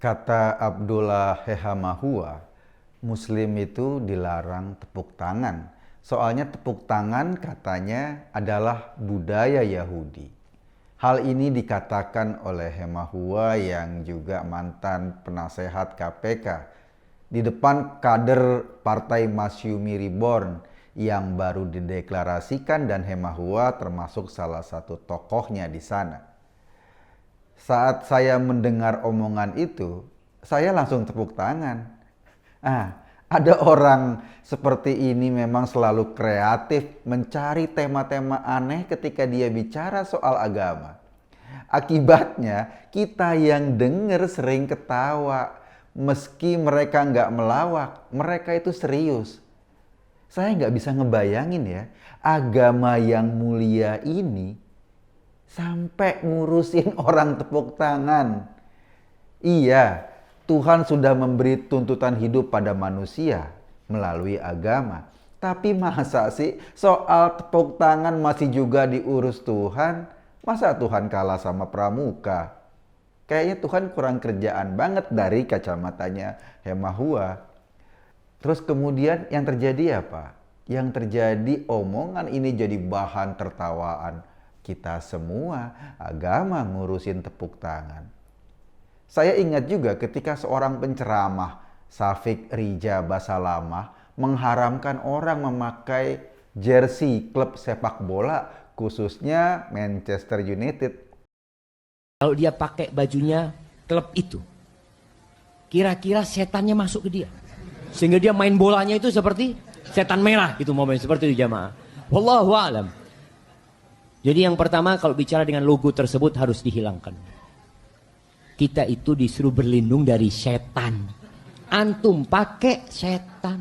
Kata Abdullah Hehamahua, Muslim itu dilarang tepuk tangan. Soalnya tepuk tangan katanya adalah budaya Yahudi. Hal ini dikatakan oleh Hemahua yang juga mantan penasehat KPK di depan kader Partai Masyumi Reborn yang baru dideklarasikan, dan Hemahua termasuk salah satu tokohnya di sana. Saat saya mendengar omongan itu, saya langsung tepuk tangan. Ada orang seperti ini memang selalu kreatif mencari tema-tema aneh ketika dia bicara soal agama. Akibatnya kita yang denger sering ketawa. Meski mereka nggak melawak, mereka itu serius. Saya nggak bisa ngebayangin ya, agama yang mulia ini sampai ngurusin orang tepuk tangan. Iya, Tuhan sudah memberi tuntutan hidup pada manusia melalui agama. Tapi masa sih soal tepuk tangan masih juga diurus Tuhan? Masa Tuhan kalah sama pramuka? Kayaknya Tuhan kurang kerjaan banget dari kacamatanya Hemahua. Terus kemudian yang terjadi apa? Yang terjadi omongan ini jadi bahan tertawaan kita semua. Agama ngurusin tepuk tangan. Saya ingat juga ketika seorang penceramah, Syafiq Rija Basalamah, mengharamkan orang memakai jersey klub sepak bola, khususnya Manchester United. Kalau dia pakai bajunya klub itu, kira-kira setannya masuk ke dia, sehingga dia main bolanya itu seperti setan merah gitu, momen seperti itu jamaah. Wallahu a'lam. Jadi yang pertama, kalau bicara dengan logo tersebut harus dihilangkan. Kita itu disuruh berlindung dari setan. Antum pakai setan.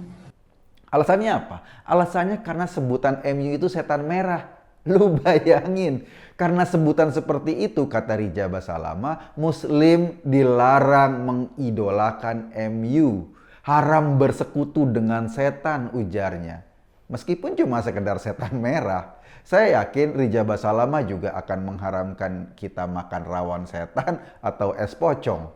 Alasannya apa? Alasannya karena sebutan MU itu setan merah. Lu bayangin, karena sebutan seperti itu, kata Rija Basalamah, Muslim dilarang mengidolakan MU. Haram bersekutu dengan setan, ujarnya. Meskipun cuma sekedar setan merah. Saya yakin Rija Basalamah juga akan mengharamkan kita makan rawon setan atau es pocong.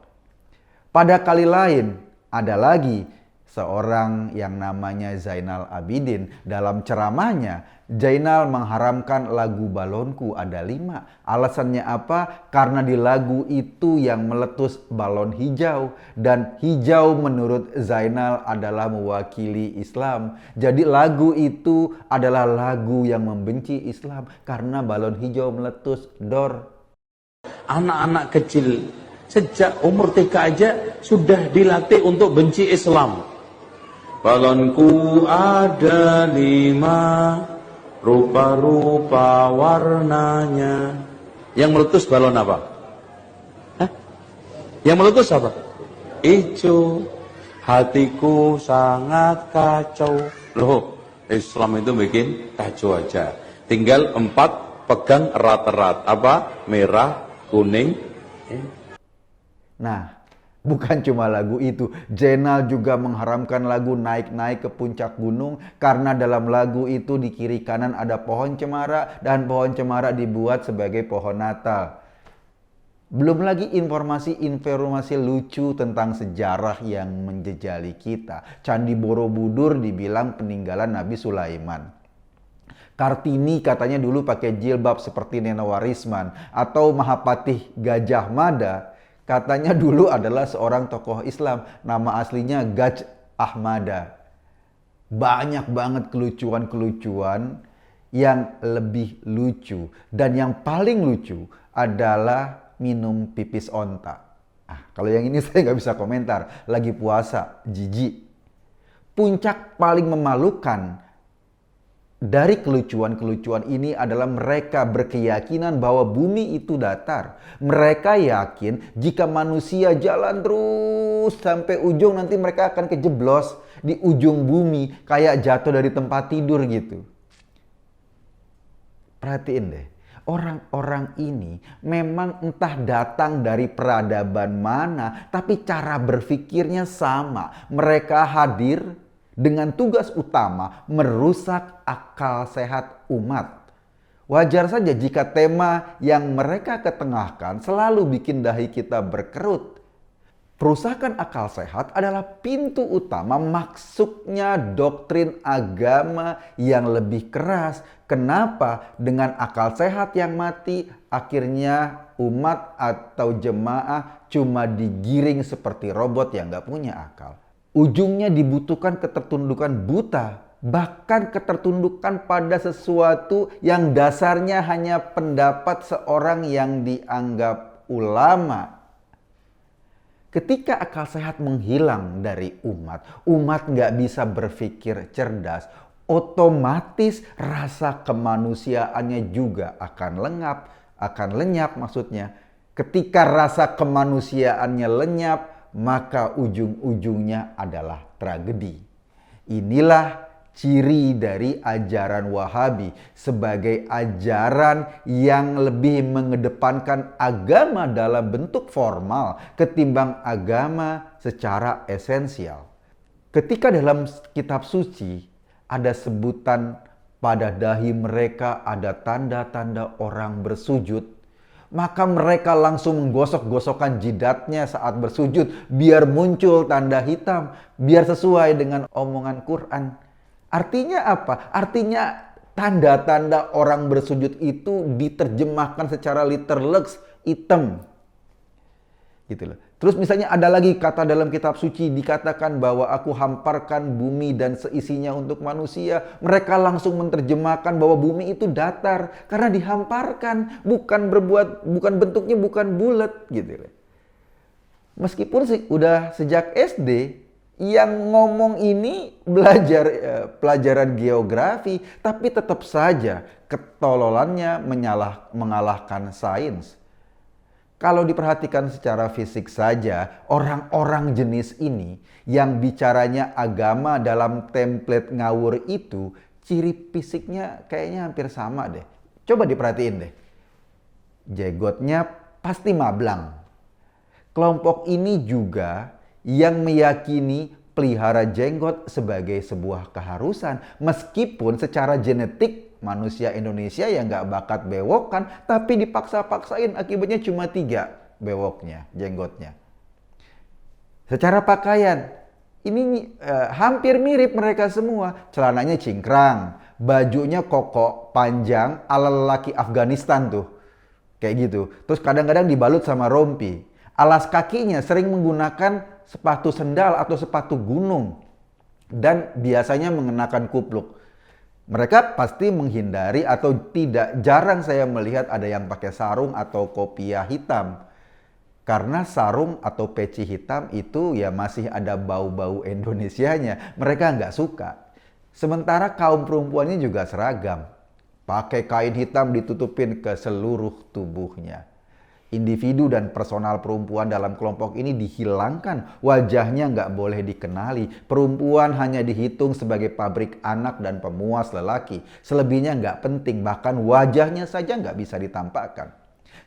Pada kali lain, ada lagi seorang yang namanya Zainal Abidin. Dalam ceramahnya, Zainal mengharamkan lagu Balonku Ada 5. Alasannya apa? Karena di lagu itu yang meletus balon hijau. Dan hijau menurut Zainal adalah mewakili Islam. Jadi lagu itu adalah lagu yang membenci Islam karena balon hijau meletus. Dor. Anak-anak kecil sejak umur TK aja sudah dilatih untuk benci Islam. Balonku ada 5, rupa-rupa warnanya. Yang meletus balon apa? Hah? Yang meletus apa? Ijo. Hatiku sangat kacau. Loh, Islam itu bikin kacau aja. Tinggal 4 pegang erat-erat. Apa? Merah, kuning. Nah, bukan cuma lagu itu, Zainal juga mengharamkan lagu Naik-Naik ke Puncak Gunung karena dalam lagu itu di kiri kanan ada pohon cemara dan pohon cemara dibuat sebagai pohon Natal. Belum lagi informasi-informasi lucu tentang sejarah yang menjejali kita. Candi Borobudur dibilang peninggalan Nabi Sulaiman. Kartini katanya dulu pakai jilbab seperti Nena Warisman, atau Mahapatih Gajah Mada katanya dulu adalah seorang tokoh Islam, nama aslinya Gaj Ahmada. Banyak banget kelucuan-kelucuan yang lebih lucu. Dan yang paling lucu adalah minum pipis onta. Kalau yang ini saya nggak bisa komentar, lagi puasa, jijik. Puncak paling memalukan dari kelucuan-kelucuan ini adalah mereka berkeyakinan bahwa bumi itu datar. Mereka yakin jika manusia jalan terus sampai ujung, nanti mereka akan kejeblos di ujung bumi kayak jatuh dari tempat tidur gitu. Perhatiin deh, orang-orang ini memang entah datang dari peradaban mana, tapi cara berpikirnya sama. Mereka hadir dengan tugas utama merusak akal sehat umat. Wajar saja jika tema yang mereka ketengahkan selalu bikin dahi kita berkerut. Perusakan akal sehat adalah pintu utama masuknya doktrin agama yang lebih keras. Kenapa? Dengan akal sehat yang mati, akhirnya umat atau jemaah cuma digiring seperti robot yang gak punya akal. Ujungnya dibutuhkan ketertundukan buta, bahkan ketertundukan pada sesuatu yang dasarnya hanya pendapat seorang yang dianggap ulama. Ketika akal sehat menghilang dari umat nggak bisa berpikir cerdas, otomatis rasa kemanusiaannya juga akan lenyap maksudnya. Ketika rasa kemanusiaannya lenyap, maka ujung-ujungnya adalah tragedi. Inilah ciri dari ajaran Wahabi sebagai ajaran yang lebih mengedepankan agama dalam bentuk formal ketimbang agama secara esensial. Ketika dalam kitab suci ada sebutan pada dahi mereka ada tanda-tanda orang bersujud, maka mereka langsung menggosok-gosokkan jidatnya saat bersujud biar muncul tanda hitam, biar sesuai dengan omongan Quran. Artinya apa? Artinya tanda-tanda orang bersujud itu diterjemahkan secara literleks hitam. Gitu loh. Terus misalnya ada lagi kata dalam kitab suci dikatakan bahwa aku hamparkan bumi dan seisinya untuk manusia. Mereka langsung menerjemahkan bahwa bumi itu datar karena dihamparkan, bukan bentuknya bukan bulat gitu loh. Meskipun udah sejak SD yang ngomong ini belajar pelajaran geografi, tapi tetap saja ketololannya mengalahkan sains. Kalau diperhatikan secara fisik saja, orang-orang jenis ini yang bicaranya agama dalam template ngawur itu, ciri fisiknya kayaknya hampir sama deh. Coba diperhatiin deh. Jenggotnya pasti mablang. Kelompok ini juga yang meyakini pelihara jenggot sebagai sebuah keharusan. Meskipun secara genetik manusia Indonesia yang gak bakat bewokan, tapi dipaksa-paksain akibatnya cuma 3 bewoknya, jenggotnya. Secara pakaian, ini hampir mirip mereka semua. Celananya cingkrang, bajunya koko, panjang, ala lelaki Afghanistan tuh. Kayak gitu. Terus kadang-kadang dibalut sama rompi. Alas kakinya sering menggunakan sepatu sendal atau sepatu gunung dan biasanya mengenakan kupluk. Mereka pasti menghindari atau jarang saya melihat ada yang pakai sarung atau kopiah hitam. Karena sarung atau peci hitam itu ya masih ada bau-bau Indonesianya. Mereka nggak suka. Sementara kaum perempuannya juga seragam. Pakai kain hitam ditutupin ke seluruh tubuhnya. Individu dan personal perempuan dalam kelompok ini dihilangkan. Wajahnya nggak boleh dikenali. Perempuan hanya dihitung sebagai pabrik anak dan pemuas lelaki. Selebihnya nggak penting, bahkan wajahnya saja nggak bisa ditampakkan.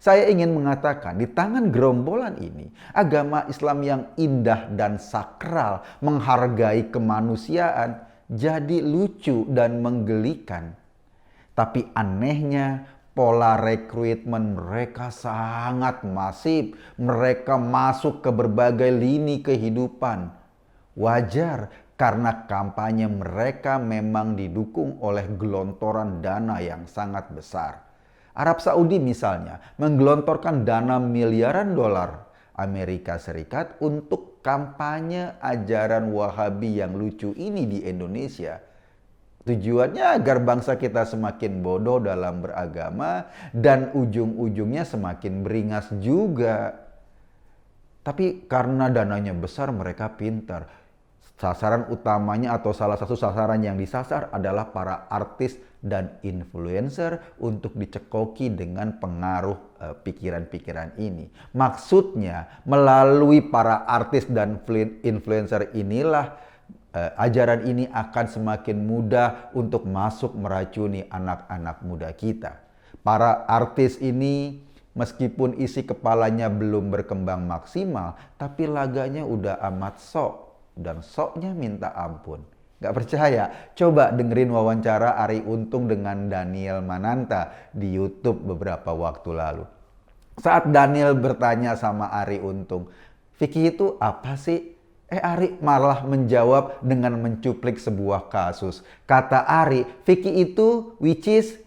Saya ingin mengatakan di tangan gerombolan ini, agama Islam yang indah dan sakral, menghargai kemanusiaan, jadi lucu dan menggelikan. Tapi anehnya, pola rekrutmen mereka sangat masif. Mereka masuk ke berbagai lini kehidupan. Wajar karena kampanye mereka memang didukung oleh gelontoran dana yang sangat besar. Arab Saudi misalnya menggelontorkan dana miliaran dolar Amerika Serikat untuk kampanye ajaran Wahabi yang lucu ini di Indonesia. Tujuannya agar bangsa kita semakin bodoh dalam beragama dan ujung-ujungnya semakin beringas juga. Tapi karena dananya besar mereka pintar. Sasaran utamanya atau salah satu sasaran yang disasar adalah para artis dan influencer untuk dicekoki dengan pengaruh pikiran-pikiran ini. Maksudnya melalui para artis dan influencer inilah ajaran ini akan semakin mudah untuk masuk meracuni anak-anak muda kita. Para artis ini meskipun isi kepalanya belum berkembang maksimal, tapi laganya udah amat sok dan soknya minta ampun. Gak percaya? Coba dengerin wawancara Arie Untung dengan Daniel Mananta di YouTube beberapa waktu lalu. Saat Daniel bertanya sama Arie Untung, Fikih itu apa sih? Ari malah menjawab dengan mencuplik sebuah kasus. Kata Ari, fikih itu which is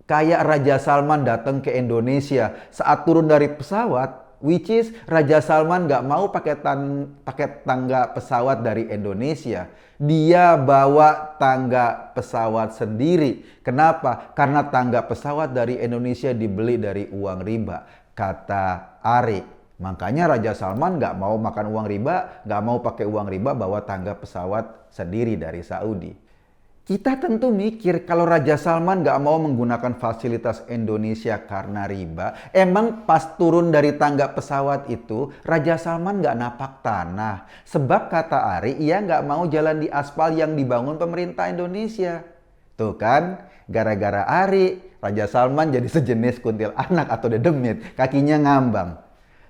kayak Raja Salman datang ke Indonesia. Saat turun dari pesawat, which is Raja Salman nggak mau pakai tangga pesawat dari Indonesia. Dia bawa tangga pesawat sendiri. Kenapa? Karena tangga pesawat dari Indonesia dibeli dari uang riba. Kata Ari. Makanya Raja Salman nggak mau makan uang riba, nggak mau pakai uang riba, bawa tangga pesawat sendiri dari Saudi. Kita tentu mikir kalau Raja Salman nggak mau menggunakan fasilitas Indonesia karena riba, emang pas turun dari tangga pesawat itu Raja Salman nggak napak tanah. Sebab kata Ari, ia nggak mau jalan di aspal yang dibangun pemerintah Indonesia. Tuh kan, gara-gara Ari, Raja Salman jadi sejenis kuntil anak atau dedemit, kakinya ngambang.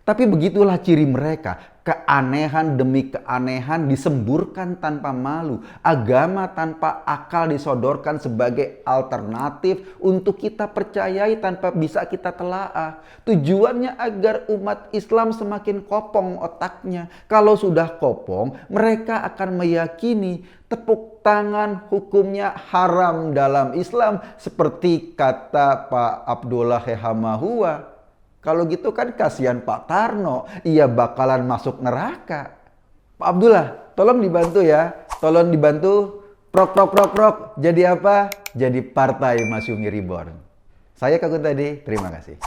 Tapi begitulah ciri mereka, keanehan demi keanehan disemburkan tanpa malu, agama tanpa akal disodorkan sebagai alternatif untuk kita percayai tanpa bisa kita telaah. Tujuannya agar umat Islam semakin kopong otaknya. Kalau sudah kopong, mereka akan meyakini tepuk tangan hukumnya haram dalam Islam, seperti kata Pak Abdullah Hehamahua. Kalau gitu kan kasihan Pak Tarno, ia bakalan masuk neraka. Pak Abdullah, tolong dibantu ya. Tolong dibantu. Prok. Jadi apa? Jadi Partai Masyumi Reborn. Saya Kakun tadi, terima kasih.